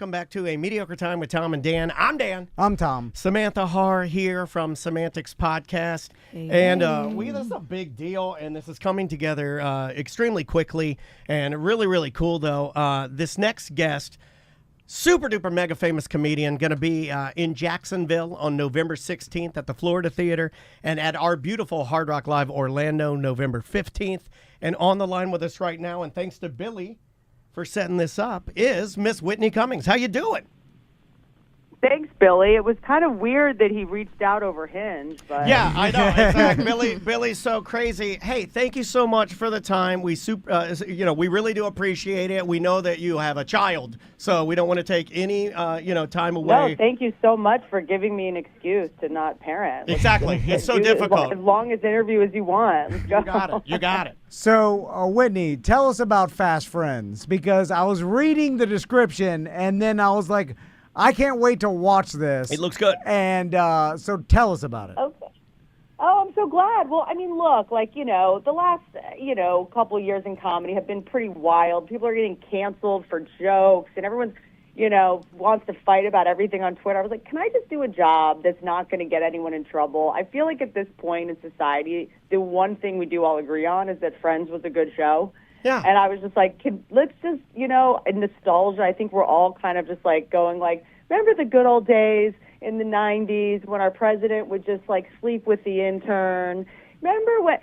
welcome back to A Mediocre Time with Tom and Dan. I'm Dan. I'm Tom. Samantha Haar here from Semantics Podcast. Hey. And this is a big deal, and this is coming together extremely quickly, and really, really cool, though. This next guest, super duper mega famous comedian, going to be in Jacksonville on November 16th at the Florida Theater, and at our beautiful Hard Rock Live Orlando November 15th. And on the line with us right now, and thanks to Billy for setting this up, is Miss Whitney Cummings. How you doing? Thanks, Billy. It was kind of weird that he reached out over Hinge, but Yeah, I know. Exactly. Billy's so crazy. Hey, thank you so much for the time. We we really do appreciate it. We know that you have a child, so we don't want to take any time away. No, thank you so much for giving me an excuse to not parent. Exactly. It's so difficult. As long as interview as you want. Let's go. You got it. So, Whitney, tell us about Fast Friends, because I was reading the description, and then I was like, I can't wait to watch this. It looks good. And so tell us about it. Okay. Oh, I'm so glad. Well, I mean, look, the last, couple of years in comedy have been pretty wild. People are getting canceled for jokes, and everyone's, wants to fight about everything on Twitter. I was like, can I just do a job that's not going to get anyone in trouble? I feel like at this point in society, the one thing we do all agree on is that Friends was a good show. Yeah. And I was just like, let's just, in nostalgia, I think we're all kind of just like going like, remember the good old days in the 90s when our president would just like sleep with the intern? Remember what,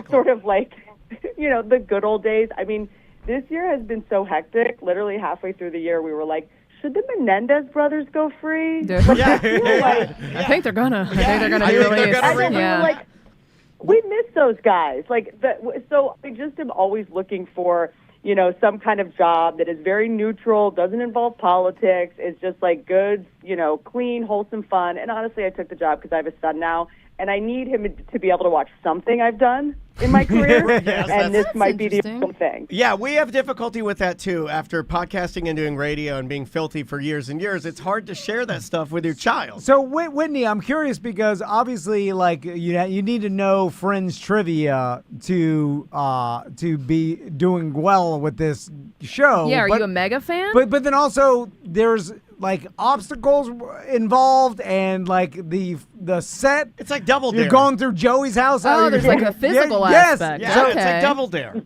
sort of like, the good old days? I mean, this year has been so hectic. Literally halfway through the year, we were like, should the Menendez brothers go free? I think they're gonna. I think they're gonna be released. We were like, we miss those guys. So I just am always looking for, some kind of job that is very neutral, doesn't involve politics, is just like good, clean, wholesome fun. And honestly, I took the job because I have a son now, and I need him to be able to watch something I've done in my career, and this might be the only thing. Yeah, we have difficulty with that too. After podcasting and doing radio and being filthy for years and years, it's hard to share that stuff with your child. So, Whitney, I'm curious because obviously, you need to know Friends trivia to be doing well with this show. Yeah, are you a mega fan? But then also there's obstacles involved, and the set. It's like Double Dare. You're going through Joey's house. There's like a physical aspect. Yeah, okay. It's like Double Dare.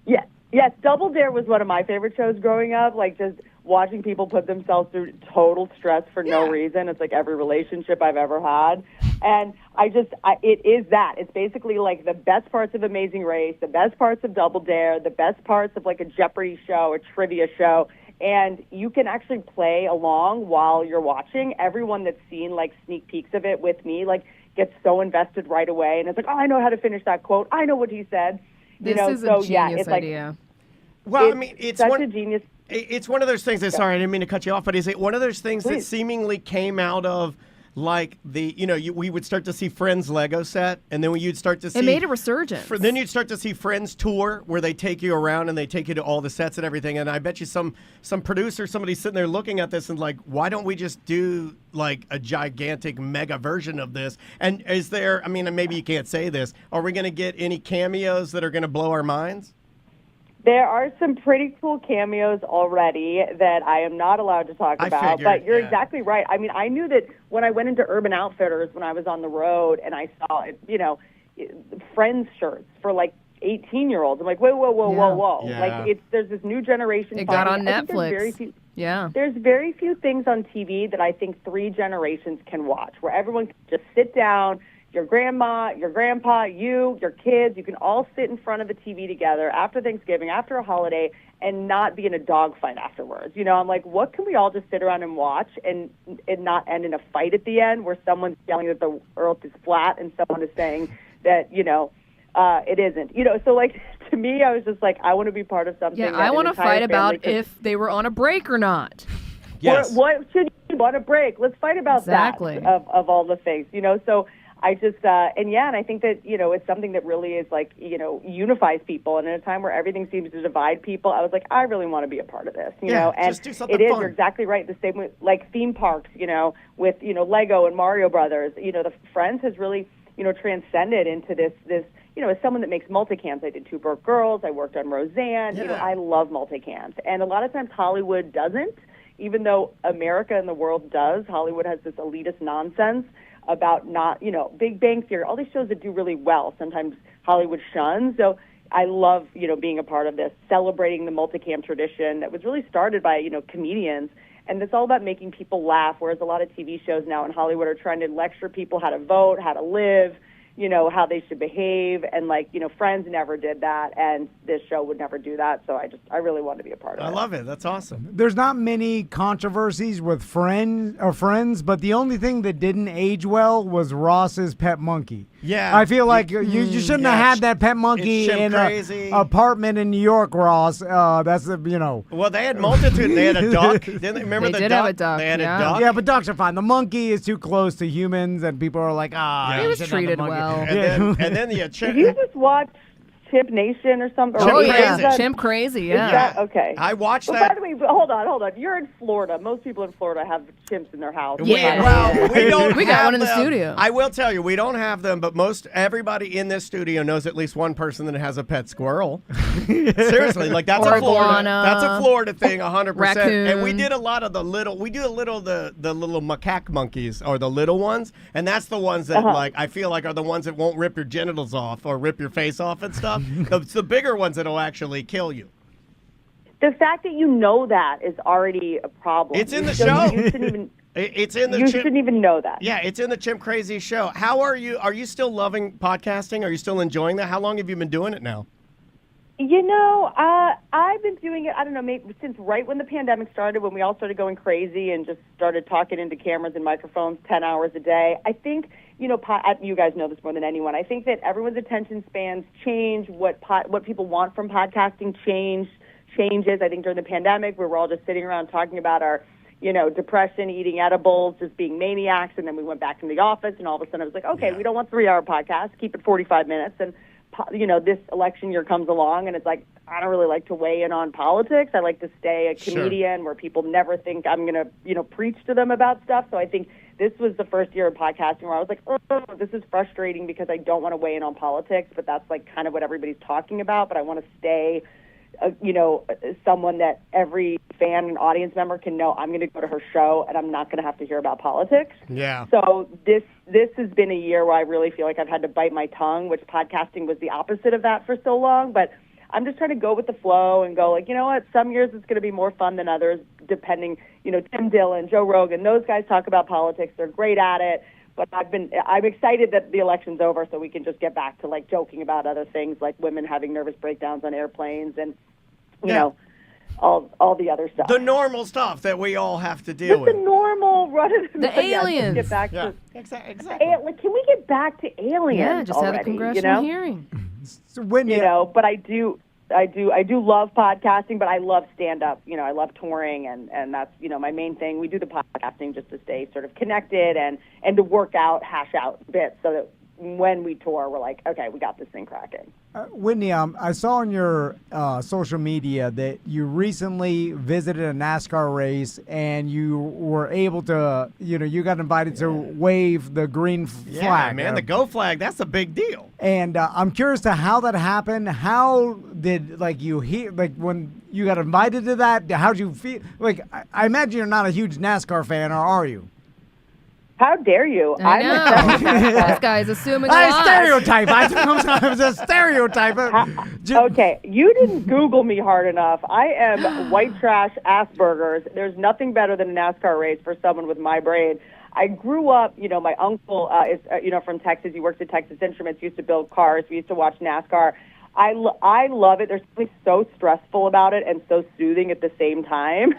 Yes, Double Dare was one of my favorite shows growing up, just watching people put themselves through total stress for no reason. It's like every relationship I've ever had. And it is that. It's basically like the best parts of Amazing Race, the best parts of Double Dare, the best parts of like a Jeopardy show, a trivia show. And you can actually play along while you're watching. Everyone that's seen sneak peeks of it with me gets so invested right away, and it's like, oh, I know how to finish that quote. I know what he said. This is a genius idea. Well, I mean, it's such a genius. It's one of those things. Sorry, I didn't mean to cut you off, but is it one of those things that seemingly came out of we would start to see Friends Lego set, and then you'd start to see... It made a resurgence. Then you'd start to see Friends Tour, where they take you around and they take you to all the sets and everything, and I bet you some producer, somebody's sitting there looking at this and why don't we just do a gigantic mega version of this? And is there, and maybe you can't say this, are we going to get any cameos that are going to blow our minds? There are some pretty cool cameos already that I am not allowed to talk about, but you're exactly right. I knew that when I went into Urban Outfitters when I was on the road and I saw, Friends shirts for 18-year-olds. I'm like, whoa. Yeah. There's this new generation. It got on Netflix. There's very few things on TV that I think 3 generations can watch, where everyone can just sit down. Your grandma, your grandpa, your kids, you can all sit in front of the TV together after Thanksgiving, after a holiday, and not be in a dogfight afterwards. I'm like, what can we all just sit around and watch and not end in a fight at the end where someone's yelling that the earth is flat and someone is saying that, it isn't. So to me, I was just like, I want to be part of something. Yeah, I want to fight about if they were on a break or not. Yes. What should you want a break? Let's fight about that of all the things, So I just, and I think that, it's something that really is unifies people. And in a time where everything seems to divide people, I was like, I really want to be a part of this, and just do something it is, fun. You're exactly right. The same with theme parks, with, Lego and Mario Brothers, the Friends has really, transcended into this, as someone that makes multicams, I did Two Broke Girls, I worked on Roseanne, I love multicams. And a lot of times Hollywood doesn't. even though America and the world does, Hollywood has this elitist nonsense about not, Big Bang Theory, all these shows that do really well, sometimes Hollywood shuns. So I love, being a part of this, celebrating the multicam tradition that was really started by, comedians. And it's all about making people laugh, whereas a lot of TV shows now in Hollywood are trying to lecture people how to vote, how to live, how they should behave. And, Friends never did that, and this show would never do that. So I really want to be a part of it. I love it. That's awesome. There's not many controversies with Friends, but the only thing that didn't age well was Ross's pet monkey. Yeah. I feel like you shouldn't have had that pet monkey in an apartment in New York, Ross. That's Well, they had multitude. They had a duck. Didn't they? Remember They the did duck? have a duck, They had yeah. a duck. Yeah, but dogs are fine. The monkey is too close to humans, and people are like, Yeah. you He was shouldn't have the treated monkey. well. And then the Did you just watch Chimp Nation or something? Chimp Oh, Crazy. yeah. Chimp Crazy, yeah. Is that, okay. I watched But that. by the way, hold on. You're in Florida. Most people in Florida have chimps in their house. Yeah. Well, we don't. We got have one in the them. studio. I will tell you, we don't have them, but everybody in this studio knows at least one person that has a pet squirrel. Seriously, that's Or a Florida. iguana. That's a Florida thing, 100%. And we Raccoon. did a lot of the little macaque monkeys, or the little ones, and that's the ones that I feel like are the ones that won't rip your genitals off or rip your face off and stuff. It's the bigger ones that'll actually kill you. The fact that you know that is already a problem. It's in the So show. You shouldn't even. It's in the You chimp. shouldn't even know that. Yeah, it's in the Chimp Crazy show. How are you? Are you still loving podcasting? Are you still enjoying that? How long have you been doing it now? I've been doing it, I don't know, maybe since right when the pandemic started, when we all started going crazy and just started talking into cameras and microphones 10 hours a day. I think, you guys know this more than anyone. I think that everyone's attention spans change. What people want from podcasting changes. I think during the pandemic, we were all just sitting around talking about our, depression, eating edibles, just being maniacs. And then we went back in the office, and all of a sudden I was like, okay, we don't want 3-hour podcasts. Keep it 45 minutes. And this election year comes along, and it's like, I don't really like to weigh in on politics. I like to stay a comedian where people never think I'm going to, preach to them about stuff. So I think this was the first year of podcasting where I was like, oh, this is frustrating because I don't want to weigh in on politics, but that's kind of what everybody's talking about. But I want to stay, someone that every fan and audience member can know I'm going to go to her show and I'm not going to have to hear about politics. Yeah. So this has been a year where I really feel like I've had to bite my tongue, which podcasting was the opposite of that for so long. But I'm just trying to go with the flow and go you know what, some years it's going to be more fun than others, depending, Tim Dillon, Joe Rogan, those guys talk about politics. They're great at it. But I'm excited that the election's over so we can just get back to joking about other things like women having nervous breakdowns on airplanes and, you know, all the other stuff. The normal stuff that we all have to deal Just with. the normal The aliens. Get back to Exactly. can we get back to aliens? Yeah, just already, had a congressional hearing. So Whitney, but I do love podcasting, but I love stand-up. I love touring, and that's, my main thing. We do the podcasting just to stay sort of connected and to work out, hash out bits so that when we tour, we're like, okay, we got this thing cracking. Whitney, I saw on your social media that you recently visited a NASCAR race and you were able to, you got invited to wave the green flag. Yeah, man, the go flag, that's a big deal. And I'm curious to how that happened. How did you hear when you got invited to that? How'd you feel? I imagine you're not a huge NASCAR fan, or are you? How dare you? I know. This guy is assuming a lot. Stereotype. I was a stereotype. Okay, you didn't Google me hard enough. I am white trash Asperger's. There's nothing better than a NASCAR race for someone with my brain. I grew up, my uncle is, from Texas. He works at Texas Instruments, used to build cars. We used to watch NASCAR. I love it. There's something so stressful about it and so soothing at the same time.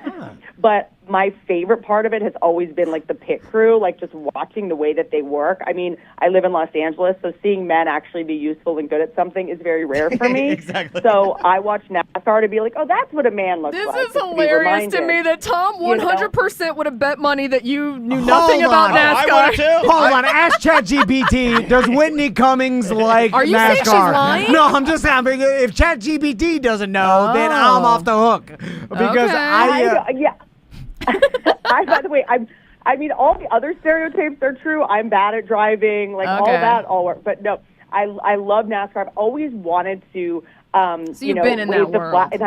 But my favorite part of it has always been the pit crew, just watching the way that they work. I mean, I live in Los Angeles, so seeing men actually be useful and good at something is very rare for me. Exactly. So I watch NASCAR to be like, oh, that's what a man looks This like. is just to be hilarious to reminded. me that Tom You know? 100% would have bet money that you knew nothing about on. I NASCAR. would too. Hold on, ask ChatGPT. Does Whitney Cummings like Are you NASCAR? saying she's lying? No, I'm just saying. If ChatGPT doesn't know, then I'm Oh. off the hook because Okay. Yeah. By the way, I mean, all the other stereotypes are true. I'm bad at driving, all Okay. that, all work. But no, I love NASCAR. I've always wanted to, So you've been in wave that the world. flag. And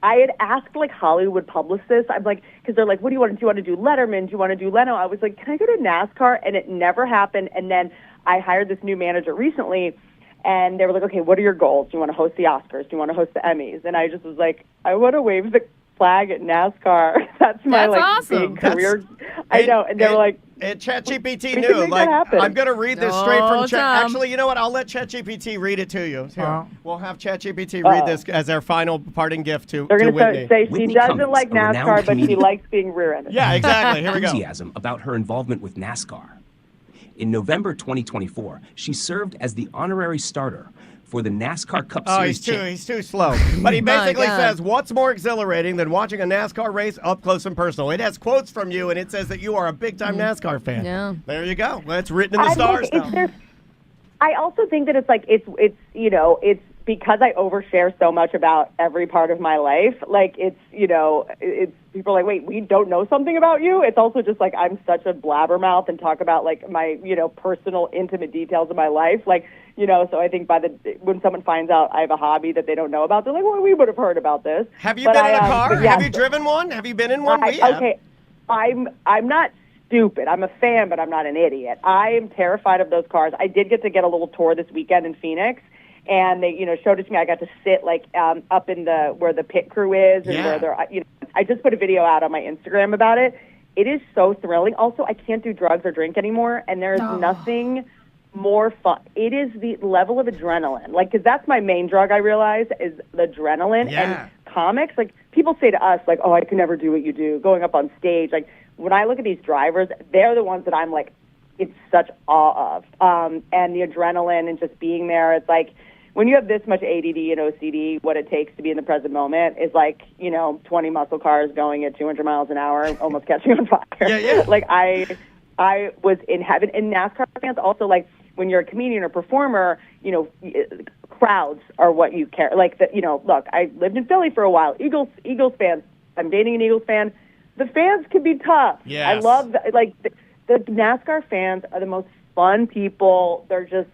I had asked like Hollywood publicists. I'm like, because they're like, what do you want to do? You want to do Letterman? Do you want to do Leno? I was like, can I go to NASCAR? And it never happened. And then I hired this new manager recently, and they were like, okay, what are your goals? Do you want to host the Oscars? Do you want to host the Emmys? And I just was like, I want to wave the flag at NASCAR. That's my awesome. big career. I know. And they were like, and ChatGPT we knew. can make that happen. I'm going to read this straight from Chat. Tom. Actually, you know what? I'll let ChatGPT read it to you. Here, we'll have ChatGPT read this as our final parting gift to they're Whitney. say she Whitney doesn't Cummings, like a renowned NASCAR, but she comedian. likes being rear-ended. Yeah, exactly. Here we go. Enthusiasm about her involvement with NASCAR. In November 2024, she served as the honorary starter for the NASCAR Cup Oh, Series. he's too slow. But he basically God. says, what's more exhilarating than watching a NASCAR race up close and personal? It has quotes from you, and it says that you are a big-time NASCAR fan. Yeah. There you go. Well, it's written in the stars now. I also think that it's like it's because I overshare so much about every part of my life. Like it's people are like, wait, we don't know something about you. It's also just like I'm such a blabbermouth and talk about like my personal intimate details of my life. Like so I think when someone finds out I have a hobby that they don't know about, they're like, well, we would have heard about this. Have you been in a car? Yeah, have you driven one? Have you been in one? We have. Okay, I'm not stupid. I'm a fan, but I'm not an idiot. I am terrified of those cars. I did get a little tour this weekend in Phoenix, and they showed it to me. I got to sit like up in where the pit crew is, and where they're I just put a video out on my Instagram about it. It is so thrilling. Also, I can't do drugs or drink anymore, and there is nothing more fun. It is the level of adrenaline, like, because that's my main drug. I realize is the adrenaline. And comics, like people say to us, like, oh, I can never do what you do, going up on stage. Like when I look at these drivers, they're the ones that I'm like, it's such awe of. And the adrenaline and just being there, it's like when you have this much ADD and OCD, what it takes to be in the present moment is like 20 muscle cars going at 200 miles an hour, almost catching on fire. Yeah. Like I was in heaven. And NASCAR fans also, like, when you're a comedian or performer, crowds are what you care. Like, look, I lived in Philly for a while. Eagles fans. I'm dating an Eagles fan. The fans can be tough. Yes. I love, the NASCAR fans are the most fun people. They're just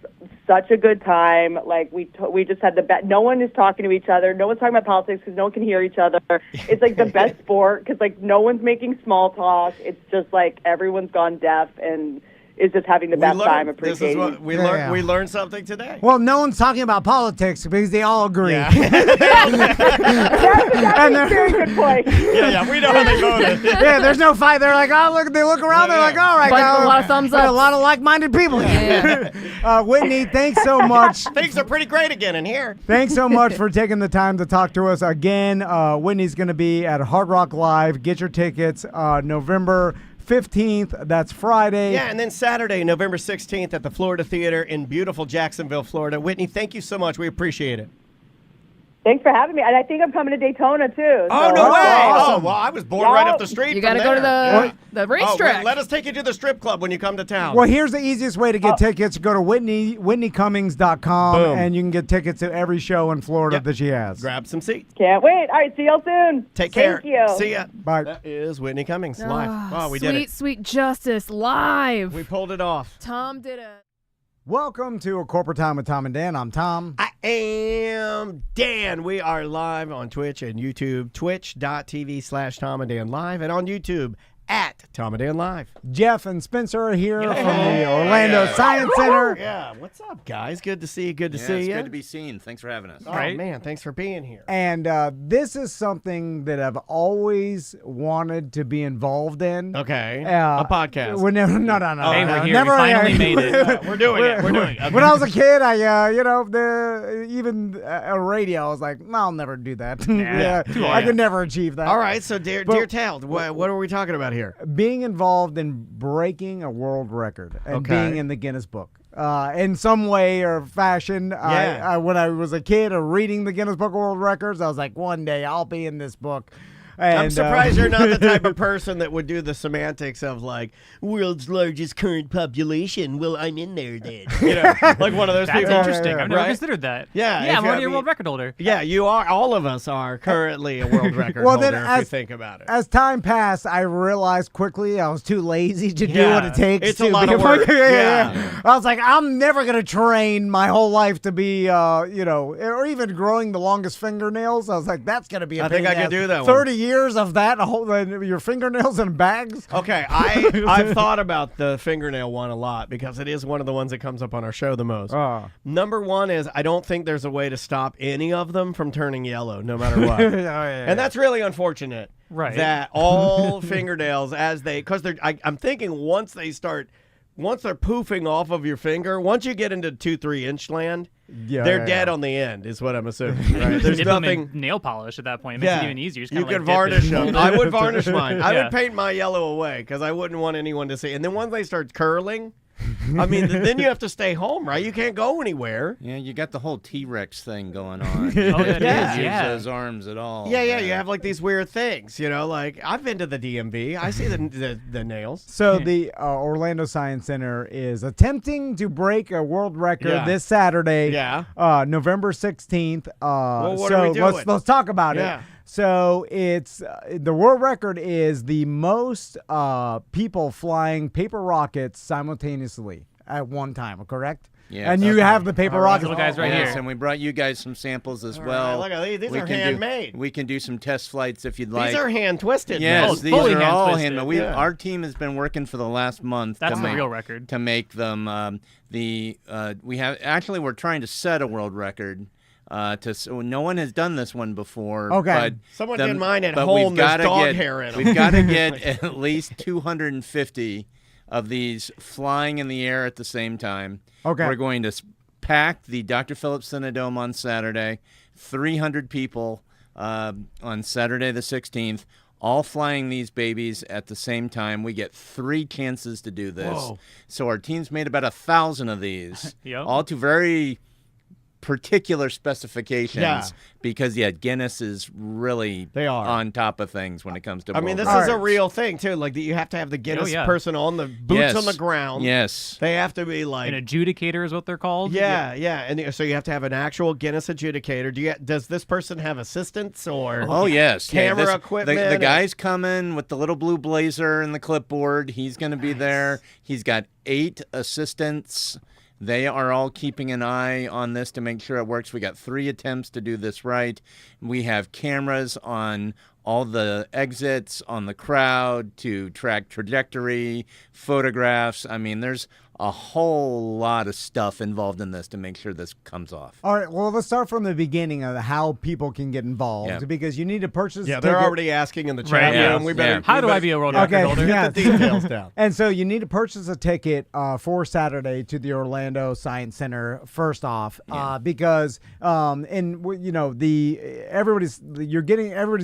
such a good time. Like, we just had the best. No one is talking to each other. No one's talking about politics because no one can hear each other. It's like the best sport because, like, no one's making small talk. It's just like everyone's gone deaf and is just having the best time appreciating. This is what we learned. We learned something today. Well, no one's talking about politics because they all agree. Yeah. That's a very good point. Yeah, we know how they voted. Yeah, there's no fight. They're like, oh, look, they look around. They're like, all right, Like, now, a lot of thumbs a up. lot of like-minded people here. Whitney, thanks so much. Things are pretty great again in here. Thanks so much for taking the time to talk to us again. Whitney's going to be at Hard Rock Live. Get your tickets November 15th. That's Friday. Yeah, and then Saturday, November 16th at the Florida Theater in beautiful Jacksonville, Florida. Whitney, thank you so much. We appreciate it. Thanks for having me. And I think I'm coming to Daytona, too. Oh, so- no way. awesome. Oh, well, I was born right up the street You got to go to the Oh, racetrack. let us take you to the strip club when you come to town. Well, here's the easiest way to get tickets. Go to WhitneyCummings.com, Boom. and you can get tickets to every show in Florida that she has. Grab some seats. Can't wait. All right, see y'all soon. Take care. Thank you. See ya. Bye. That is Whitney Cummings live. Oh, we did it. Sweet justice live. We pulled it off. Tom did it. Welcome to A Corporate Time with Tom and Dan. I'm Tom. I am Dan. We are live on Twitch and YouTube, twitch.tv/Tom and Dan Live, and on YouTube at Tom and Dan Live. Jeff and Spencer are here from the Orlando Science Center. Yeah, what's up, guys? Good to see you. Good to see It's you. good to be seen. Thanks for having us. Oh, man, thanks for being here. And this is something that I've always wanted to be involved in. Okay, Uh, a podcast. No. Hey, we're here. Never, We finally made it. We're doing it. We're doing it. When I was a kid, I even a radio, I was like, I'll never do that. I could never achieve that. All right, so dear Tal, what are we talking about here? Being involved in breaking a world record and Okay. being in the Guinness Book. In some way or fashion, Yeah. when I was a kid or reading the Guinness Book of World Records, I was like, one day I'll be in this book. And, I'm surprised you're not the type of person that would do the semantics of like world's largest current population. Well, I'm in there then. You know, like one of those That's people. interesting. I've never Right? considered that. Yeah, if Yeah, I'm you- already I a world mean- record holder. Yeah, you are. All of us are currently a world record Well, holder then if you as- think about it. As time passed, I realized quickly I was too lazy to do Yeah, what it takes. it's to a lot be of work. Yeah. I was like, I'm never gonna train my whole life to be, or even growing the longest fingernails. I was like, that's gonna be. I think I could do that one. 30 years of that, your fingernails in bags. Okay, I've thought about the fingernail one a lot because it is one of the ones that comes up on our show the most. Number one is I don't think there's a way to stop any of them from turning yellow, no matter what. And that's really unfortunate. Right. That all fingernails, I'm thinking once they're poofing off of your finger, once you get into 2-3 inch land, they're dead on the end, is what I'm assuming. Right? There's Dip them nothing. in nail polish at that point. It makes it even easier. You could varnish them. I would varnish mine. I Yeah. would paint my yellow away because I wouldn't want anyone to see. And then once they start curling, I mean, then you have to stay home, right? You can't go anywhere. Yeah, you got the whole T-Rex thing going on. that Yeah. is, Use yeah. those arms at all. Yeah, you have like these weird things, like I've been to the DMV. I see the nails. So the Orlando Science Center is attempting to break a world record this Saturday, November 16th. What so are we doing? let's talk about Yeah. it. So it's the world record is the most people flying paper rockets simultaneously at one time, correct? Yes. And you have the paper rockets. Little guys right Yes, here. and we brought you guys some samples as All well. right, look at these. These We are can do- handmade. We can do some test flights if you'd like. These are hand twisted. Yes, Oh, these fully are all hand-twisted. handmade. Yeah. Our team has been working for the last month. That's to the make, real record. to make them. We're trying to set a world record. So no one has done this one before. Okay. But Someone did mine at but home. we've There's gotta dog get- hair in 'em. We've got to get at least 250 of these flying in the air at the same time. Okay. We're going to pack the Dr. Phillips Cinedome on Saturday. 300 people on Saturday the 16th. All flying these babies at the same time. We get 3 chances to do this. Whoa. So our team's made about 1,000 of these, Yep. all to very particular specifications. Yeah. Because Guinness is really They are. on top of things when it comes to. I mean, this world is a records. real thing too. Like you have to have the Guinness yeah. person on the boots Yes. on the ground. Yes. They have to be like. An adjudicator is what they're called. Yeah, and so you have to have an actual Guinness adjudicator. Does this person have assistants or? Oh yes, Camera this- equipment The and- guy's coming with the little blue blazer and the clipboard. He's going to be there. He's got 8 assistants. They are all keeping an eye on this to make sure it works. We got 3 attempts to do this right. We have cameras on all the exits, on the crowd to track trajectory, photographs. I mean, there's a whole lot of stuff involved in this to make sure this comes off. All right, well, let's start from the beginning of how people can get involved Yeah. because you need to purchase Yeah, a they're ticket. already asking in the chat Right, room. yeah, We better. yeah. How we do I better be a world Okay, record holder? yeah. Get the details down. And so you need to purchase a ticket for Saturday to the Orlando Science Center first off, because everybody's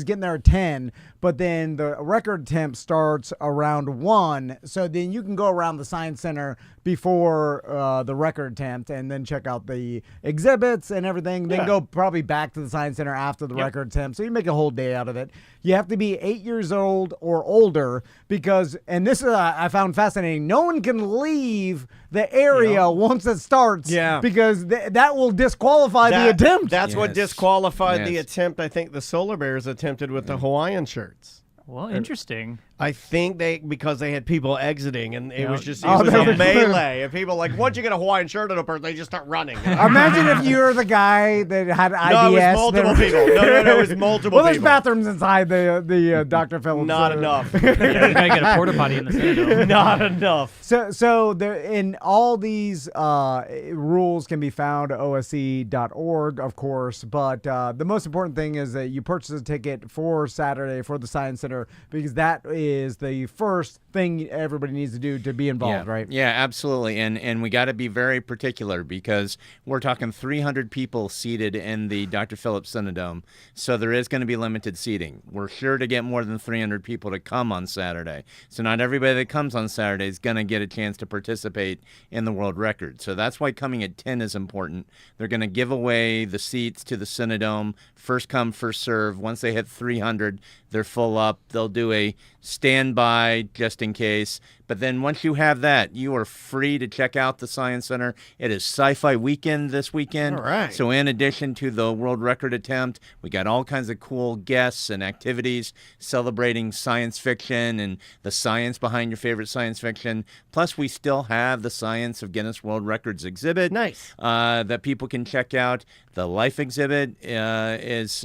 getting there at 10, but then the record attempt starts around 1. So then you can go around the Science Center before the record attempt and then check out the exhibits and everything. Then Yeah. go probably back to the Science Center after the record attempt. So you make a whole day out of it. You have to be 8 years old or older because, and this is I found fascinating, no one can leave the area once it starts because that will disqualify the attempt. That's what Yes. disqualified the Yes. attempt. I think the Solar Bears attempted with the Hawaiian shirts. Well, interesting. I think because they had people exiting and it was just Oh, it was that a was- melee and people like once you get a Hawaiian shirt on a person they just start running. Imagine if you were the guy that had IBS. No, it was multiple people. No, it was multiple Well, there's people. bathrooms inside the Dr. Phillips. Not enough. Yeah, you gotta get a porta potty in the Cinedome. Not enough. So there, in all these rules can be found at OSC.org, of course. But the most important thing is that you purchase a ticket for Saturday for the Science Center because that is is the first thing everybody needs to do to be involved, yeah. right? Yeah, absolutely. And we got to be very particular because we're talking 300 people seated in the Dr. Phillips Cinedome. So there is going to be limited seating. We're sure to get more than 300 people to come on Saturday. So not everybody that comes on Saturday is going to get a chance to participate in the world record. So that's why coming at 10 is important. They're going to give away the seats to the Cinedome, first come, first serve. Once they hit 300, they're full up. They'll do a standby just in case. But then once you have that, you are free to check out the Science Center. It is Sci-Fi Weekend this weekend. All right. So in addition to the world record attempt, we got all kinds of cool guests and activities celebrating science fiction and the science behind your favorite science fiction. Plus, we still have the Science of Guinness World Records exhibit. Nice. That people can check out. The Life exhibit is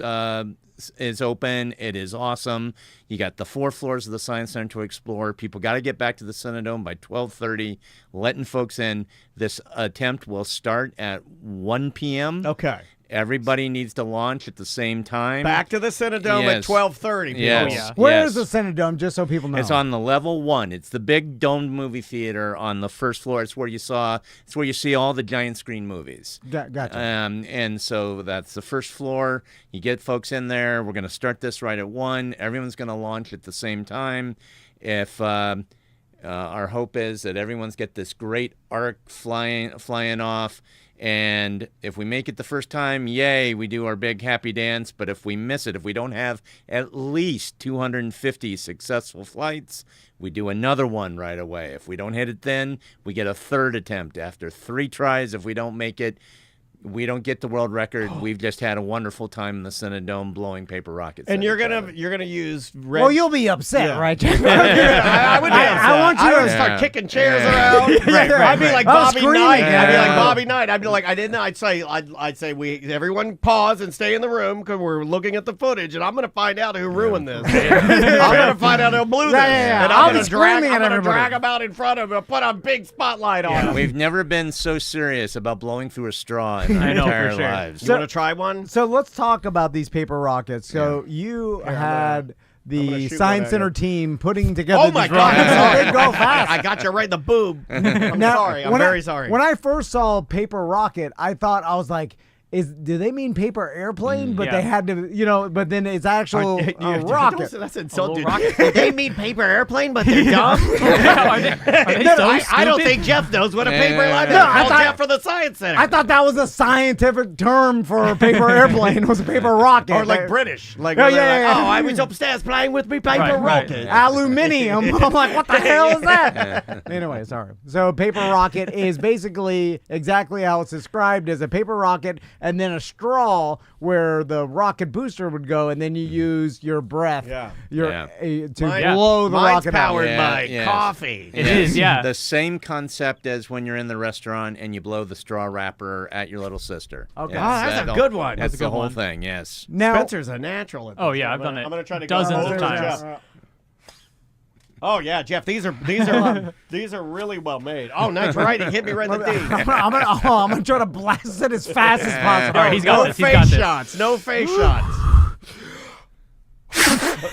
open. It is awesome. You got the 4 floors of the Science Center to explore. People got to get back to the Cinedome by 12:30, letting folks in. This attempt will start at 1 p.m. Okay. Everybody needs to launch at the same time. Back to the Cinedome at Yes. 12:30. people. Yes. yeah. Where Yes. is the Cinedome, just so people know? It's on the level 1. It's the big domed movie theater on the first floor. It's where you see all the giant screen movies. Gotcha. And so that's the first floor. You get folks in there. We're going to start this right at 1. Everyone's going to launch at the same time. If our hope is that everyone's get this great arc flying off. And if we make it the first time, yay, we do our big happy dance. But if we miss it, if we don't have at least 250 successful flights, we do another one right away. If we don't hit it then, we get a third attempt. After 3 tries, if we don't make it, we don't get the world record. We've just had a wonderful time in the Cinedome blowing paper rockets. And at you're each other. gonna use red. well, you'll be upset, Yeah. right, Jeff? I would be upset. I want you I to would start Yeah. kicking chairs Yeah. around. Right, I'd be like Oh, Bobby screaming. Knight. I'd be like Yeah. Bobby Knight. I'd be like, I'd say everyone pause and stay in the room because we're looking at the footage, and I'm gonna find out who ruined this. I'm gonna find out who blew this, yeah. and I'll I'm be gonna drag. screaming I'm at gonna everybody. drag them out in front of him, put a big spotlight on them. We've never been so serious about blowing through a straw in our I know, for entire sure. lives. You want to try one? So let's talk about these paper rockets. So you I'm had gonna the shoot Science one at Center you. team putting together Oh my these God! rockets. Yeah. So they go fast. I got you right in the boob. I'm Now, sorry. I'm when very sorry. When I first saw paper rocket, I was like, do they mean paper airplane? But Yeah. they had to, but then it's actual rocket. That's insulting. rocket. They mean paper airplane, but they're dumb. Are they No, so I don't stupid? think Jeff knows what a paper airplane is. No, I Call thought- Jeff for the Science Center. I thought that was a scientific term for a paper airplane. It was a paper rocket. or like British. Like, Oh, when they're yeah, like, yeah. oh, I was upstairs playing with me paper Right, right. rocket. Aluminium. I'm like, what the hell is that? Anyway, sorry. So paper rocket is basically exactly how it's described as a paper rocket and then a straw where the rocket booster would go, and then you use your breath Yeah. to Mine- blow the Mine's rocket out. powered Yeah, by yes. coffee. It is, yeah. The same concept as when you're in the restaurant and you blow the straw wrapper at your little sister. Okay. Yes, Oh, that's a that'll- good one. That's That's a the good whole one. thing, yes. Now, Spencer's a natural at this. Oh, yeah, I've done it I'm gonna try to dozens go of over times. Jeff. Oh yeah, Jeff. These are these are really well made. Oh, nice. Right, he hit me right in the D. I'm gonna try to blast it as fast as possible. All right, he's got No this. He's got face this. shots. No face shots.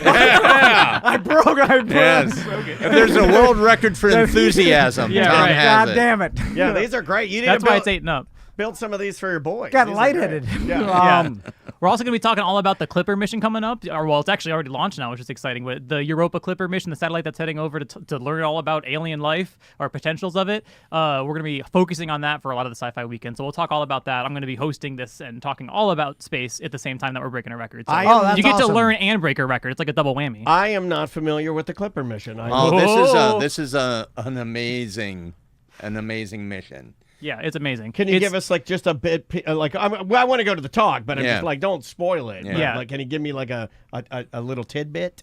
I broke. Yes. If there's a world record for enthusiasm, Yeah, Tom right. has God it. damn it. Yeah, these are great. You need That's to why build, it's 8 and up. build some of these for your boys. Got These are lightheaded. great. Yeah. We're also going to be talking all about the Clipper mission coming up. Or, well, it's actually already launched now, which is exciting. But the Europa Clipper mission, the satellite that's heading over to learn all about alien life or potentials of it. We're going to be focusing on that for a lot of the sci-fi weekend. So we'll talk all about that. I'm going to be hosting this and talking all about space at the same time that we're breaking a record. So that's you get awesome. to learn and break a record. It's like a double whammy. I am not familiar with the Clipper mission. Oh, this is an amazing mission. Yeah, it's amazing. Can you It's- give us like just a bit, like I want to go to the talk, but I'm Yeah. just like, don't spoil it. Yeah. But, Yeah. like, can you give me like a little tidbit?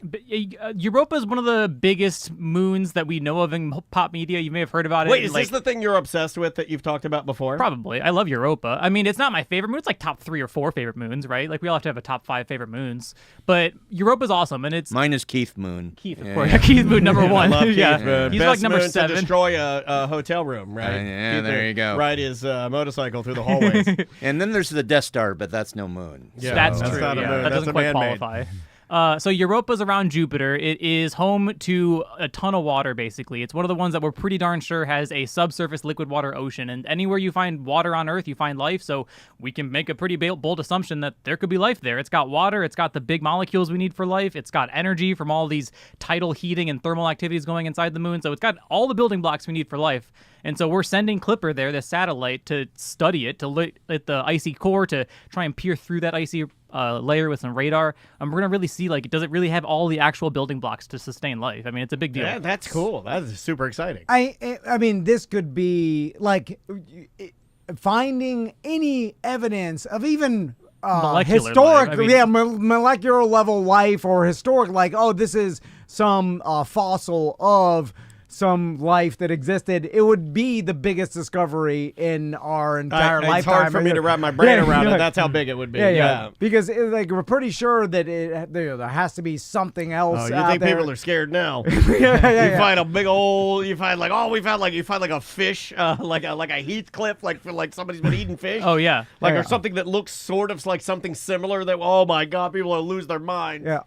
Europa is one of the biggest moons that we know of in pop media. You may have heard about it. Wait, is like, this the thing you're obsessed with that you've talked about before? Probably. I love Europa. I mean, it's not my favorite moon. It's like top 3 or 4 favorite moons, right? Like we all have to have a top 5 favorite moons. But Europa's awesome, and it's Mine is Keith Moon. Keith, of Yeah. course. Keith Moon number 1. I love yeah, Keith Moon. he's Best like number moon to 7. destroy a hotel room, right? Yeah, Keith there Moon. you go. Ride his motorcycle through the hallways. And then there's the Death Star, but that's no moon. Yeah, That's that's true. not a Yeah, moon. that That's doesn't a quite man-made. qualify. So Europa's around Jupiter. It is home to a ton of water, basically. It's one of the ones that we're pretty darn sure has a subsurface liquid water ocean. And anywhere you find water on Earth, you find life. So we can make a pretty bold assumption that there could be life there. It's got water. It's got the big molecules we need for life. It's got energy from all these tidal heating and thermal activities going inside the moon. So it's got all the building blocks we need for life. And so we're sending Clipper there, this satellite, to study it, to look at the icy core, to try and peer through that icy layer with some radar. And we're going to really see, like, does it really have all the actual building blocks to sustain life? I mean, it's a big deal. Yeah, that's cool. That is super exciting. I mean, this could be like finding any evidence of even Molecular historic, life. I mean- molecular level life, or historic, like, oh, this is some fossil of some life that existed. It would be the biggest discovery in our entire lifetime. It's hard for me to wrap my brain around it. That's how big it would be. Yeah. Because like we're pretty sure that there has to be something else. Oh, you out think there. people are scared now? Yeah. You find a big old. You find like a fish, like a Heathcliff, like somebody's been eating fish. Oh, yeah. Like Yeah. or something that looks sort of like something similar. That oh my god, people will lose their mind. Yeah,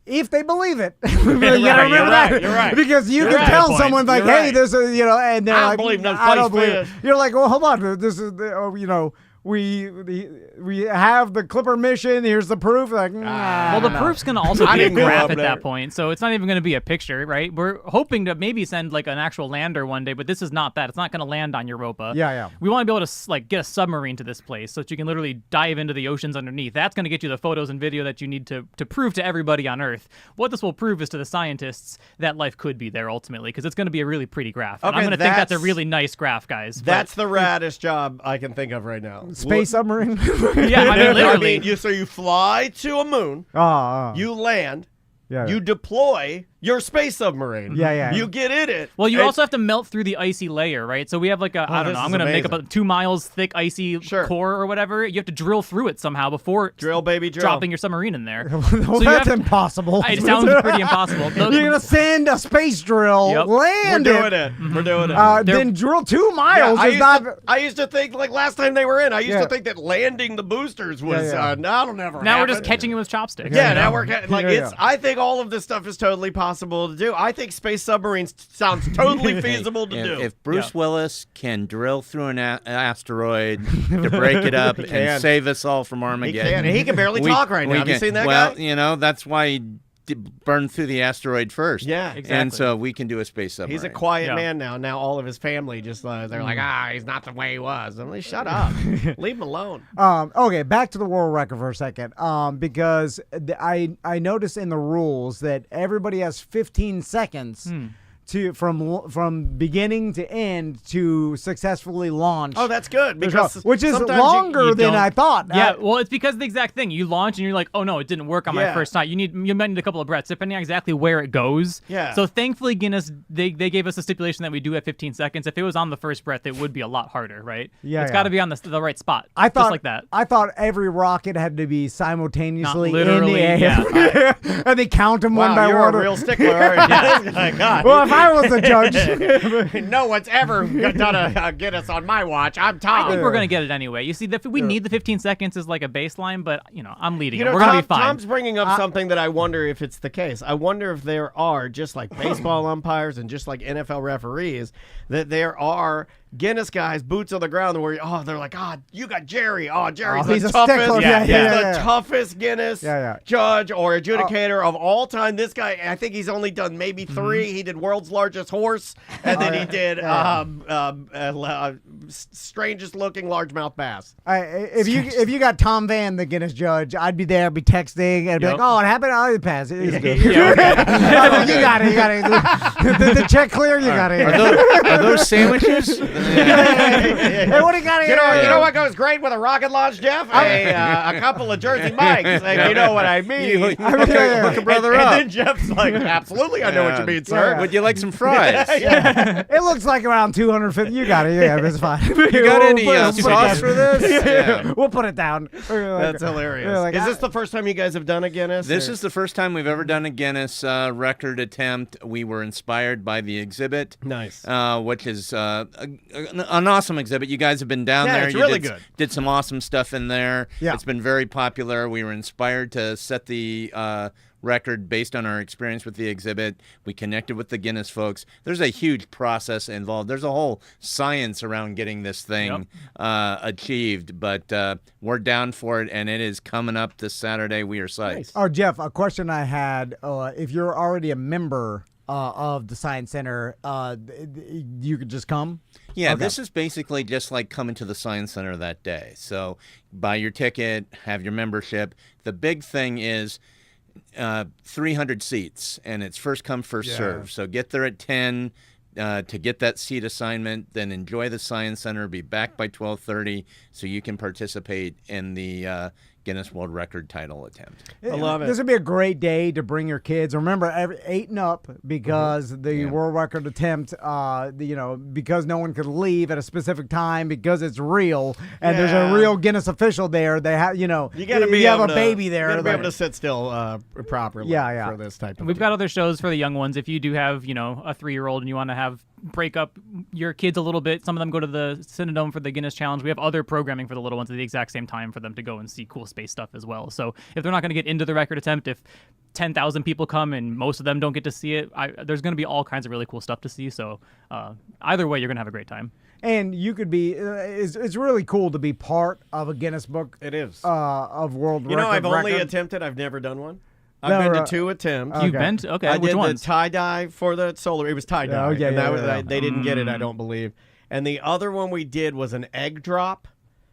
if they believe it. You're right. Because you You're can right. tell Point. someone like, You're hey, right. there's a, and they're I don't like, believe no I don't fly's believe it. fish. You're like, well, hold on, this is, we have the Clipper mission. Here's the proof. Like, Well, the proof's going to also I be a didn't go graph up at there. that point, so it's not even going to be a picture, right? We're hoping to maybe send like an actual lander one day, but this is not that. It's not going to land on Europa. Yeah. We want to be able to like get a submarine to this place so that you can literally dive into the oceans underneath. That's going to get you the photos and video that you need to prove to everybody on Earth. What this will prove is to the scientists that life could be there ultimately, because it's going to be a really pretty graph. And Okay, I'm going to think that's a that's- really nice graph, guys. but- That's the raddest job I can think of right now. space submarine. yeah, I mean, literally. So you fly to a moon, you land, yeah. you deploy your space submarine. Yeah. You get in it. Well, you and- also have to melt through the icy layer, right? So we have like a, I don't this know, I'm is going to make up amazing. a 2 miles thick icy Sure. core or whatever. You have to drill through it somehow before Drill, baby, drill. dropping your submarine in there. Well, So you that's have- impossible. It sounds pretty impossible. You're gonna send a space drill, Yep. We're land doing it. We're doing it. They're- then drill 2 Yeah, miles. I used to think, like last time they were in, I used Yeah. to think that landing the boosters was, Yeah. that'll never Now we're happen. just catching it with chopsticks. Yeah, you know? now we're like Yeah, it's. yeah. I think all of this stuff is totally possible to do. I think space submarines sounds totally feasible to do. If Bruce Willis can drill through an asteroid to break it up can. and save us all from Armageddon, He can barely talk right now. Have you can- seen that well, guy? that's why he burned through the asteroid first. Yeah, And exactly. so we can do a space submarine. He's a quiet Yeah. man now. Now all of his family just they're like, he's not the way he was. I'm like, shut up, leave him alone. Okay, back to the world record for a second. Because I noticed in the rules that everybody has 15 seconds to from beginning to end to successfully launch. Oh, that's good because which is sometimes longer you than don't- I thought. Yeah, well, it's because of the exact thing. You launch and you're like, oh no, it didn't work on my Yeah. first time. You might need a couple of breaths, depending on exactly where it goes. Yeah. So thankfully, Guinness they gave us a stipulation that we do have 15 seconds. If it was on the first breath, it would be a lot harder, right? Yeah, It's yeah. got to be on the right spot. I thought just like that. I thought every rocket had to be simultaneously Not literally, in the air, and they count them one Wow, by you're one. a real stickler, aren't you? My God. Well, if I was the judge, no one's ever done a Guinness on my watch. I'm Tom. I think we're gonna get it anyway. You see, we need the 15 seconds as like a baseline, but I'm leading. You it. know, We're gonna be fine. Tom's bringing up something that I wonder if it's the case. I wonder if there are, just like baseball umpires and just like NFL referees, that there are Guinness guys, boots on the ground, where they're like, you got Jerry. Oh, Jerry's he's the a toughest. stickler. Yeah, He's yeah. the toughest Guinness Yeah. judge or adjudicator of all time. This guy, I think he's only done maybe 3. He did World's Largest Horse, and then he did strangest looking largemouth bass. if you got Tom Van, the Guinness judge, I'd be there, be texting, and be Yep. like, "Oh, it happened. Oh, it passed. It's good. Yeah, okay. You got it. The check clear. You got it. Are those sandwiches? Hey, what do you got here? You know what goes great with a rocket launch, Jeff? A couple of Jersey Mikes. Like, you know what I mean. Hook a brother and up. then Jeff's like, absolutely, I know what you mean, sir. Would you like some fries? It looks like around 250. You got it. Yeah, it's fine. You got any We'll put it sauce down. for this? Yeah. We'll put it down. That's hilarious. Yeah, like, Is this the first time you guys have done a Guinness? This or- is the first time we've ever done a Guinness record attempt. We were inspired by the exhibit. Nice. Which is an awesome exhibit. You guys have been down Yeah, there. it's You really did, good. Did some awesome stuff in there. Yeah. It's been very popular. We were inspired to set the record based on our experience with the exhibit. We connected with the Guinness folks. There's a huge process involved. There's a whole science around getting this thing achieved, but we're down for it, and it is coming up this Saturday. We are psyched. Nice. Oh, Jeff, a question I had: if you're already a member of the Science Center, you could just come? Yeah, Okay. this is basically just like coming to the Science Center that day. So buy your ticket, have your membership. The big thing is 300 seats, and it's first come, first serve. So get there at 10 to get that seat assignment, then enjoy the Science Center, be back by 12:30 so you can participate in the Guinness World Record title attempt. I love it. This would be a great day to bring your kids. Remember, 8 and up, because the world record attempt, because no one could leave at a specific time because it's real, and there's a real Guinness official there. They have, You got to be you have able a baby there. You got to be like- able to sit still properly for this type of We've got other shows for the young ones. If you do have, a 3-year-old and you want to break up your kids a little bit, some of them go to the Cinedome for the Guinness Challenge. We have other programming for the little ones at the exact same time for them to go and see cool space stuff as well. So if they're not going to get into the record attempt, if 10,000 people come and most of them don't get to see it, there's going to be all kinds of really cool stuff to see. So either way, you're going to have a great time. And you could be, it's really cool to be part of a Guinness Book. It is. Of world record. I've only record. attempted. I've never done one. I've been to 2 attempts. You've been to, okay, I which did ones? the tie-dye for the solar. It was tie-dye. Oh, yeah, and that yeah, was, yeah. they didn't get it, I don't believe. And the other one we did was an egg drop.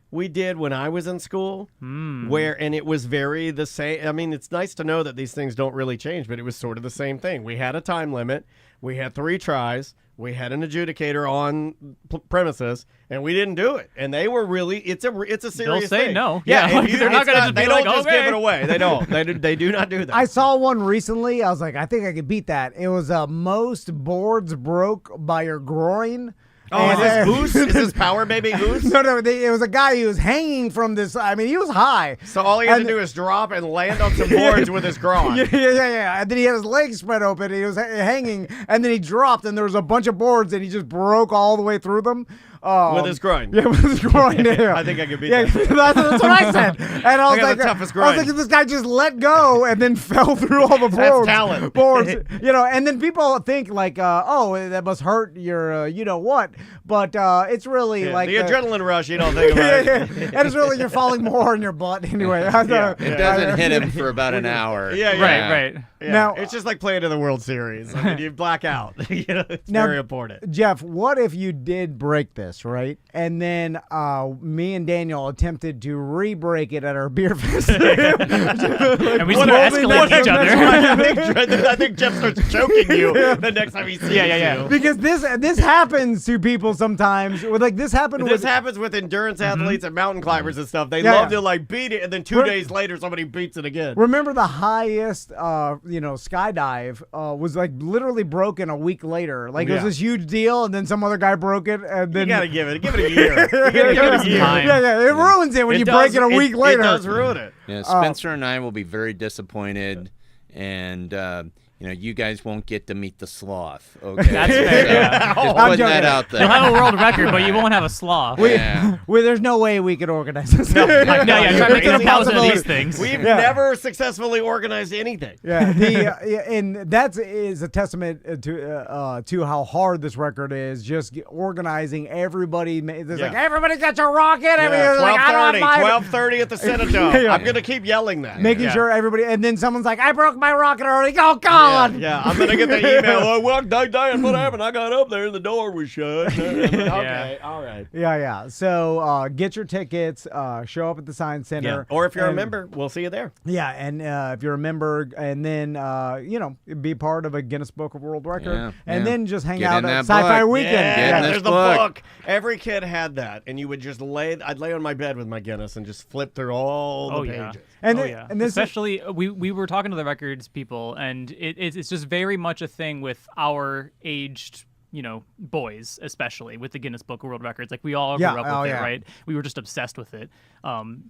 We did when I was in school, and it was very the same. I mean, it's nice to know that these things don't really change, but it was sort of the same thing. We had a time limit. We had 3 tries. We had an adjudicator on premises, and we didn't do it. And they were really, it's a serious They'll say thing. no. Yeah, Yeah, if they're not gonna just they be don't like, just okay. give it away. They don't. They do not do that. I saw one recently. I was like, I think I could beat that. It was most boards broke by your groin. Oh, is this Goose? Is this Power Baby Goose? No, it was a guy who was hanging from this. I mean, he was high. So all he had to do is drop and land on some boards with his groin. Yeah. And then he had his legs spread open. And he was hanging, and then he dropped, and there was a bunch of boards, and he just broke all the way through them. With his groin. Yeah, with his groin. Yeah. I think I could beat Yeah, that. that's what I said. And I was got like, the toughest I was groin. like, this guy just let go and then fell through all the boards. talent. Boards, and then people think like, that must hurt your, what? But it's really Yeah, like the adrenaline rush, you don't think about it. and it's really you're falling more in your butt anyway. It doesn't hit him for about an hour. Yeah. Right. Yeah. Now- it's just like playing in the World Series. I mean, you black out. It's Now- very important. Jeff, what if you did break this, right? And then me and Daniel attempted to re-break it at our beer fest. And we just escalate each other. I think Jeff starts choking you the next time he sees you. Because this happens to people sometimes. Like this happened This with happens with endurance athletes and mountain climbers and stuff. They Yeah, love yeah. to like beat it, and then 2 days later somebody beats it again. Remember the highest, skydive was like literally broken a week later. Like it was Yeah. this huge deal, and then some other guy broke it, and then You gotta give it a year. You gotta give it a year. time. yeah, it ruins it when you break it a week later. It does ruin it. Yeah, Spencer and I will be very disappointed, and you guys won't get to meet the sloth. Okay, That's fair, yeah. Just I'm putting that joking. out there. You'll have a world record, but you won't have a sloth. Yeah. Well, there's no way we could organize this. No, try to make It's it a thousand of impossible. these things. We've Yeah. never successfully organized anything. Yeah, and that is a testament to how hard this record is. Just organizing everybody. There's like everybody got your rocket. Everybody's like, I don't have mine. 12:30 at the Cinedome. Yeah. I'm gonna keep yelling that. Making sure everybody, and then someone's like, I broke my rocket already. Oh God! Yeah, I'm gonna get the email. Oh, well, Dan, what happened? I got up there and the door was shut. Okay, all right. Yeah. So get your tickets. Show up at the Science Yeah. Center. Or if you're a and- member, we'll see you there. Yeah, and if you're a member, and then be part of a Guinness Book of World Record, Yeah, and yeah. then just hang Get out in at that Sci-Fi book. Weekend. Get Yeah, in this there's the book. book. Every kid had that, and you would just I'd lay on my bed with my Guinness and just flip through all the pages. And Oh, th- yeah. and this Especially, we were talking to the records people, and it's just very much a thing with our aged boys, especially with the Guinness Book of World Records. Like we all Yeah. grew up Oh, with it, yeah. right? We were just obsessed with it.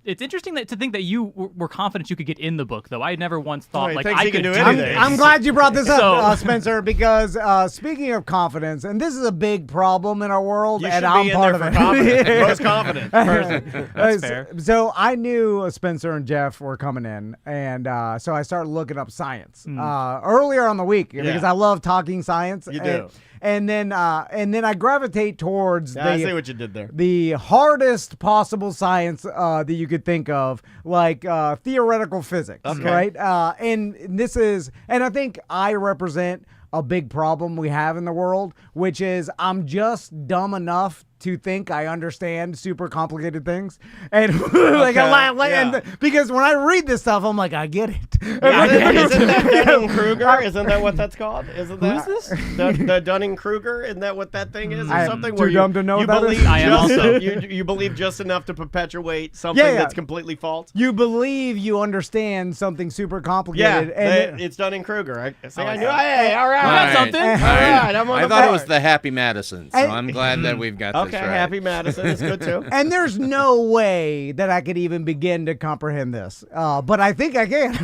It's interesting to think that you were confident you could get in the book, though. I never once thought he like thinks I he could can do do anything. this. I'm glad you brought this up, So- Spencer, because speaking of confidence, and this is a big problem in our world, You and should I'm be in part there of for it. confidence. Most confident person. That's fair. So I knew Spencer and Jeff were coming in, and so I started looking up science earlier on the week because I love talking science. You do. And then I gravitate towards Yeah, I see what you did there. the hardest possible science that you could think of, like theoretical physics, right? And I think I represent a big problem we have in the world, which is I'm just dumb enough to think I understand super complicated things, and and because when I read this stuff, I'm like, I get it. Isn't that Dunning-Kruger? Isn't that what that's called? Isn't that Who's this? the Dunning-Kruger? Isn't that what that thing is? Or I am something too where dumb to know you what that believe is. I am just, also. you believe just enough to perpetuate something Yeah. that's completely false. You believe you understand something super Yeah, complicated, and it's Dunning-Kruger. I knew. yeah. Hey, all right, We got something. All right, I'm on I the thought it board. was the Happy Madison, so And- I'm glad that we've got Okay, this right. Happy Madison is good too. and there's no way that I could even begin to comprehend this. But I think I can.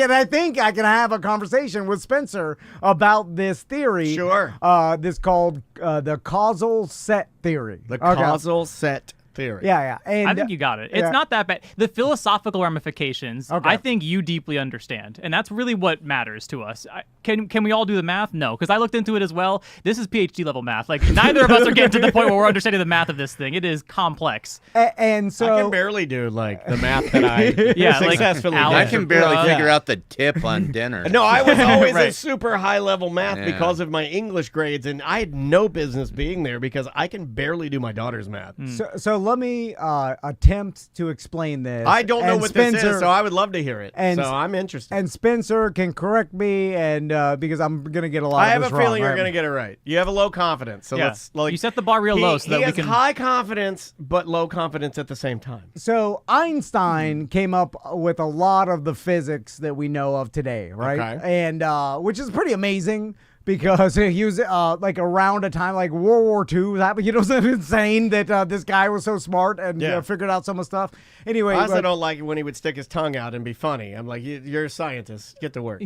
And I think I can have a conversation with Spencer about this theory. Sure. This called the causal set theory. The Okay. causal set theory. Yeah. And I think you got it. It's yeah. not that bad. The philosophical ramifications, Okay. I think you deeply understand, and that's really what matters to us. Can we all do the math? No, because I looked into it as well. This is PhD level math. Like neither of us are getting to the point where we're understanding the math of this thing. It is complex. and so I can barely do like the math that I Yeah, like successfully Alex I did. can barely Yeah. figure out the tip on dinner. No, I was always Right. in super high level math Yeah. because of my English grades, and I had no business being there because I can barely do my daughter's math. so let me attempt to explain this. I don't know And what this Spencer- is, so I would love to hear it. and- So I'm interested. And Spencer can correct me, and because I'm gonna get a lot. I of have a this wrong, feeling you're right? going to get it right. You have a low confidence, so Yeah. let's like You set the bar real low so that he we has can. high confidence but low confidence at the same time. So Einstein came up with a lot of the physics that we know of today, right? Okay. And which is pretty amazing because he was like around a time like World War II was happening. You know, it's insane that this guy was so smart and Yeah. figured out some of the stuff. Anyway, I also but- don't like it when he would stick his tongue out and be funny. I'm like, you're a scientist. Get to work.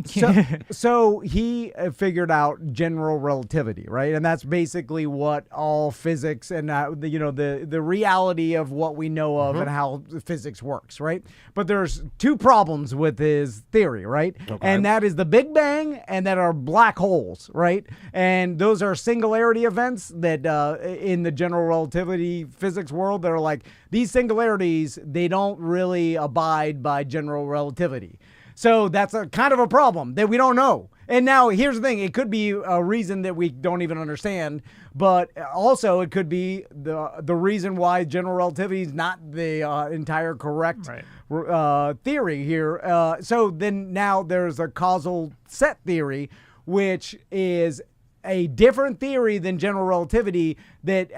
So he figured out general relativity, right? And that's basically what all physics and the reality of what we know of and how physics works, right? But there's two problems with his theory, right? And that is the Big Bang and that are black holes, right? And those are singularity events that in the general relativity physics world, that are like these singularities, they don't really abide by general relativity. So that's a kind of a problem that we don't know. And now here's the thing. It could be a reason that we don't even understand, but also it could be the reason why general relativity is not the entire correct theory here. So then now there's a causal set theory, which is a different theory than general relativity that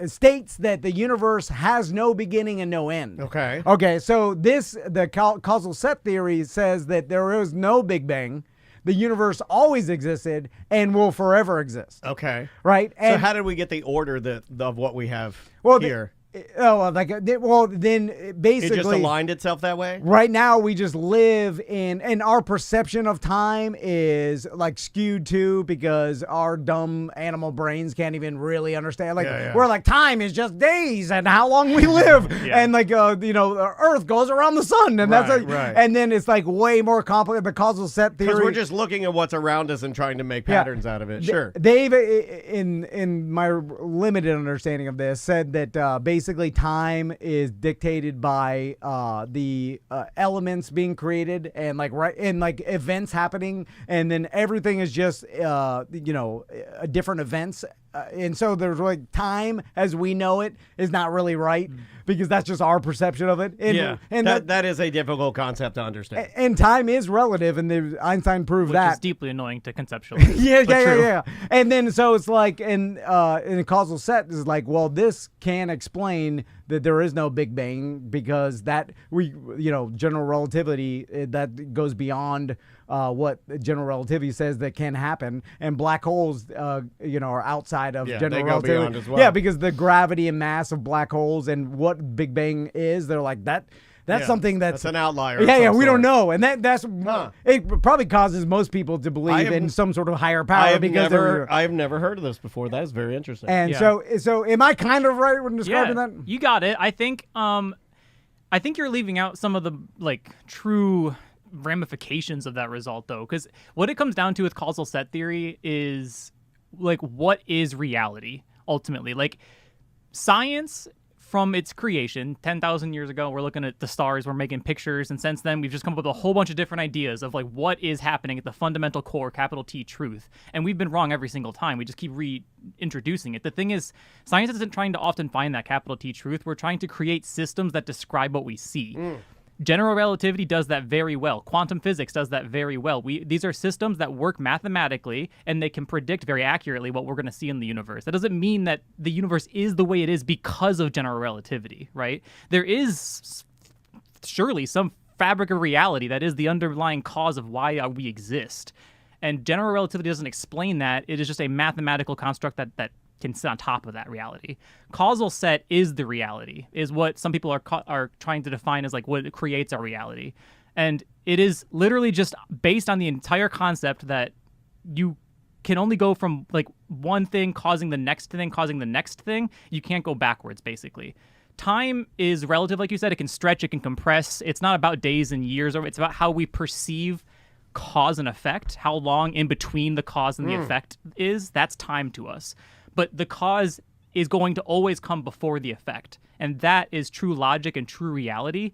states that the universe has no beginning and no end. Okay. Okay, so the causal set theory says that there is no Big Bang. The universe always existed and will forever exist. Okay. Right? So And how did we get the order of what we have well, here? then It basically just aligned itself that way? right now we just live in, and our perception of time is like skewed too because our dumb animal brains can't even really understand. Like we're like, time is just days and how long we live, and like the Earth goes around the sun, and that's like, Right. and then it's like way more complicated. The causal set theory. Because we're just looking at what's around us and trying to make patterns out of it. Sure. They've, in my limited understanding of this, said that basically time is dictated by the elements being created and like events happening, and then everything is just different events. And so there's like time as we know it is not really right because that's just our perception of it. And, and that is a difficult concept to understand. and time is relative, and Einstein proved Which that. is deeply annoying to conceptualize. Yeah. And then so it's like, in a causal set is like, well, this can explain that there is no Big Bang because that general relativity that goes beyond what general relativity says that can happen, and black holes, are outside of general they go relativity. beyond as well. Yeah, because the gravity and mass of black holes and what Big Bang is, they're like that. That's something that's an outlier. Yeah, we don't know, and that's it. Probably causes most people to believe in some sort of higher power I have never heard of this before. That is very interesting. And so am I kind of right when describing that? You got it. I think you're leaving out some of the true ramifications of that result, though, because what it comes down to with causal set theory is what is reality ultimately. Science, from its creation 10,000 years ago, we're looking at the stars, we're making pictures, and since then we've just come up with a whole bunch of different ideas of what is happening at the fundamental core, capital T, truth. And we've been wrong every single time. We just keep reintroducing it. The thing is, science isn't trying to often find that capital T truth. We're trying to create systems that describe what we see. General relativity does that very well. Quantum physics does that very well. These are systems that work mathematically, and they can predict very accurately what we're going to see in the universe. That doesn't mean that the universe is the way it is because of general relativity, right? There is surely some fabric of reality that is the underlying cause of why we exist. And general relativity doesn't explain that. It is just a mathematical construct that can sit on top of that reality. Causal set is the reality, is what some people are trying to define as what creates our reality. And it is literally just based on the entire concept that you can only go from one thing causing the next thing. You can't go backwards, basically. Time is relative, like you said. It can stretch, it can compress. It's not about days and years, it's about how we perceive cause and effect, how long in between the cause and the effect is. That's time to us. But the cause is going to always come before the effect. And that is true logic and true reality.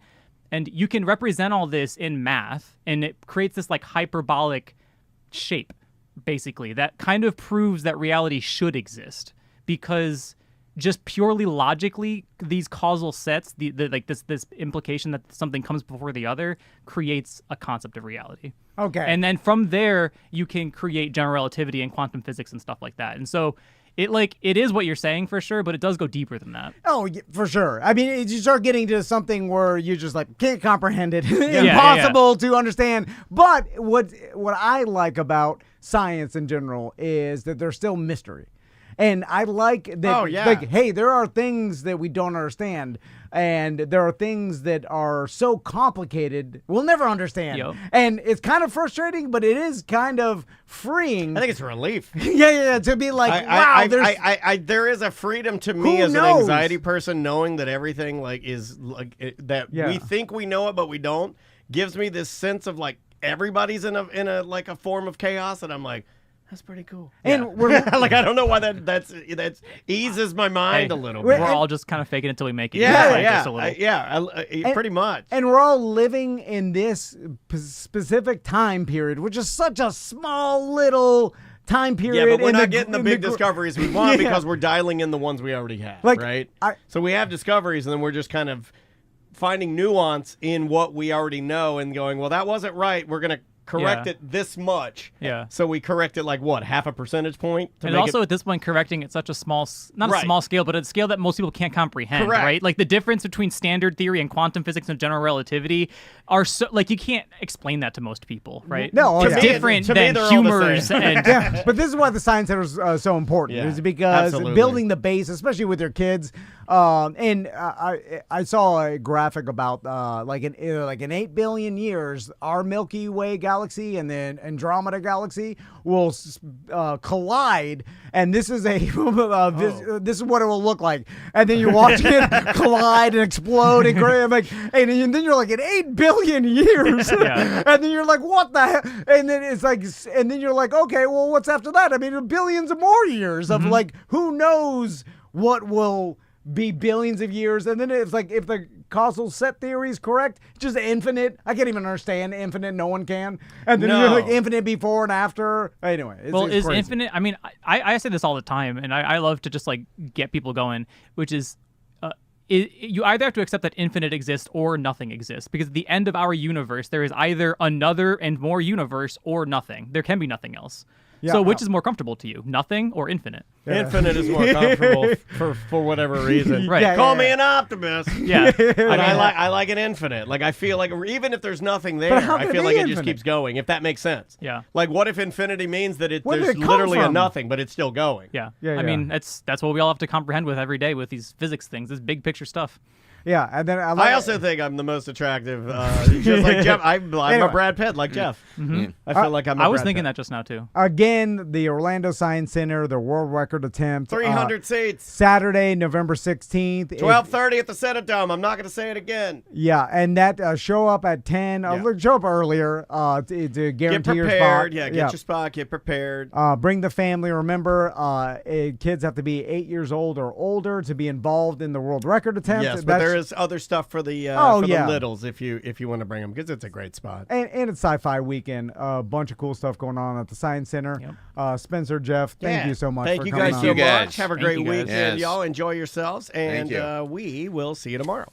And you can represent all this in math, and it creates this hyperbolic shape, basically, that kind of proves that reality should exist. Because just purely logically, these causal sets, this implication that something comes before the other, creates a concept of reality. Okay. And then from there, you can create general relativity and quantum physics and stuff like that. And so it is what you're saying for sure, but it does go deeper than that. Oh, for sure. I mean, you start getting to something where you just can't comprehend it. Impossible to understand. But what I like about science in general is that there's still mystery. And I like that, hey, there are things that we don't understand, and there are things that are so complicated we'll never understand. Yep. And it's kind of frustrating, but it is kind of freeing. I think it's a relief. To be wow, there is a freedom to me as an anxiety person knowing that everything is we think we know it, but we don't. Gives me this sense of everybody's in a form of chaos, and I'm like, that's pretty cool. And we're I don't know why that's eases my mind a little bit. We're all just kind of faking it until we make it. Pretty much. And we're all living in this specific time period, which is such a small little time period. Yeah, but we're not getting the big discoveries we want because we're dialing in the ones we already have, right? So we have discoveries, and then we're just kind of finding nuance in what we already know and going, well, that wasn't right. We're going to correct it this much. Yeah. So we correct it half a percentage point. And also at this point, correcting at such a small, not a small scale, but a scale that most people can't comprehend, right? The difference between standard theory and quantum physics and general relativity are so, you can't explain that to most people, right? No, it's different than humors. And but this is why the Science Center is so important, is because building the base, especially with your kids. And I saw a graphic about in 8 billion years, our Milky Way galaxy and then Andromeda galaxy will collide, and this is this is what it will look like. And then you're watching it collide and explode and and then you're in 8 billion years, and then you're like, what the heck? And then it's and then you're like, okay, well, what's after that? I mean, billions of more years of who knows what will be billions of years. And then it's if the causal set theory is correct, just infinite. I can't even understand infinite. No one can. And then you're infinite before and after. Anyway, it's crazy. Infinite? I mean, I say this all the time, and I love to just get people going, which is you either have to accept that infinite exists or nothing exists, because at the end of our universe, there is either another and more universe or nothing. There can be nothing else. Yeah, So which is more comfortable to you, nothing or infinite? Infinite is more comfortable for whatever reason. Right. Yeah, Call yeah, me yeah. an optimist. Yeah. And I like an infinite. Like I feel like even if there's nothing there, But how I can feel it like be it just infinite? keeps going. If that makes sense. Yeah. Like what if infinity means that Where did there's it come literally a from? nothing, but it's still going. Yeah. Yeah, I yeah. mean, that's what we all have to comprehend with every day with these physics things, this big picture stuff. Yeah, and then I also think I'm the most attractive, just like Jeff. I'm Anyway. a Brad Pitt, like Jeff. I feel like I'm. I was thinking that just now too. again, the Orlando Science Center, the world record attempt. 300 seats. Saturday, November 16th. 12:30 at the Senate Dome. I'm not going to say it again. Yeah, and that show up at 10. Yeah. Show up earlier to Get guarantee your spot. prepared. Yeah, get your spot. Get prepared. Bring the family. Remember, kids have to be 8 years old or older to be involved in the world record attempt. Yes, but That's- there is other stuff for the yeah. littles if you want to bring them because it's a great spot. And it's Sci-Fi Weekend. A bunch of cool stuff going on at the Science Center. Yep. Spencer, Jeff, thank Yeah. you so much Thank for you coming guys on. so Thank you guys. much. Have a Thank great you guys. weekend, Yes. y'all. Enjoy yourselves, and Thank you. we will see you tomorrow.